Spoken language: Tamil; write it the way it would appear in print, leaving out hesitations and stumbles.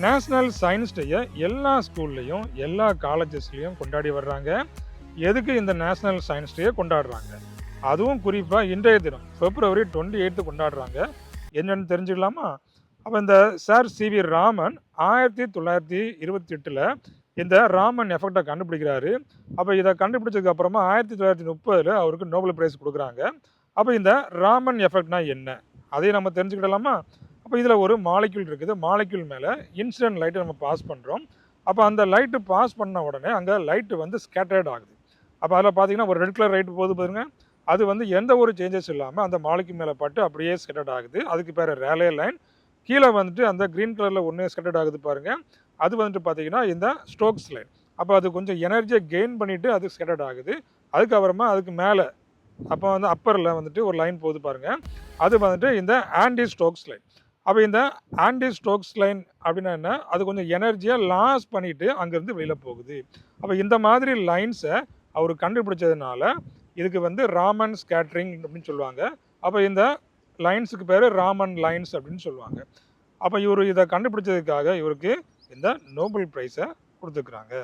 நேஷ்னல் சயின்ஸ் டேயை எல்லா ஸ்கூல்லையும் எல்லா காலேஜஸ்லையும் கொண்டாடி வர்றாங்க. எதுக்கு இந்த நேஷ்னல் சயின்ஸ் டேயை கொண்டாடுறாங்க? அதுவும் குறிப்பாக இன்றைய தினம் February 28 கொண்டாடுறாங்க. என்னன்னு தெரிஞ்சுக்கலாமா? அப்போ இந்த சார் சிவி ராமன் 1928 இந்த ராமன் எஃபெக்டை கண்டுபிடிக்கிறாரு. அப்போ இதை கண்டுபிடிச்சதுக்கு அப்புறமா 1930 அவருக்கு நோபல் பிரைஸ் கொடுக்குறாங்க. அப்போ இந்த ராமன் எஃபெக்ட்னா என்ன, அதையும் நம்ம தெரிஞ்சுக்கிடலாமா? அப்போ இதில் ஒரு மாலிக்யூல் இருக்குது. மாலிக்யூல் மேலே இன்சிடென்ட் லைட்டை நம்ம பாஸ் பண்ணுறோம். அப்போ அந்த லைட்டு பாஸ் பண்ண உடனே அங்கே லைட்டு வந்து ஸ்கேட்டர்ட் ஆகுது. அப்போ அதில் பார்த்தீங்கன்னா ஒரு ரெட் கலர் லைட்டு போகுது பாருங்க, அது வந்து எந்த ஒரு சேஞ்சஸ் இல்லாமல் அந்த மாலிக்யூல் மேலே பட்டு அப்படியே ஸ்கேட்டர்ட் ஆகுது. அதுக்கு பேர் ரேலே லைன். கீழே வந்துட்டு அந்த க்ரீன் கலரில் ஒன்று ஸ்கேட்டர்ட் ஆகுது பாருங்கள், அது வந்துட்டு பார்த்தீங்கன்னா இந்த ஸ்டோக்ஸ் லைன். அப்போ அது கொஞ்சம் எனர்ஜியை கெயின் பண்ணிவிட்டு அது ஸ்கேட்டர்ட் ஆகுது. அதுக்கப்புறமா அதுக்கு மேலே அப்போ வந்து அப்பரில் வந்துட்டு ஒரு லைன் போகுது பாருங்கள், அது வந்துட்டு இந்த ஆன்டி ஸ்டோக்ஸ் லைன். அப்போ இந்த ஆன்டி ஸ்டோக்ஸ் லைன் அப்படின்னா என்ன, அது கொஞ்சம் எனர்ஜியை லாஸ் பண்ணிவிட்டு அங்கேருந்து வெளியில் போகுது. அப்போ இந்த மாதிரி லைன்ஸை அவர் கண்டுபிடிச்சதுனால இதுக்கு வந்து ராமன் ஸ்கேட்ரிங் அப்படின்னு சொல்லுவாங்க. அப்போ இந்த லைன்ஸுக்கு பேர் ராமன் லைன்ஸ் அப்படின்னு சொல்லுவாங்க. அப்போ இவர் இதை கண்டுபிடிச்சதுக்காக இவருக்கு இந்த நோபல் ப்ரைஸை கொடுத்துருக்குறாங்க.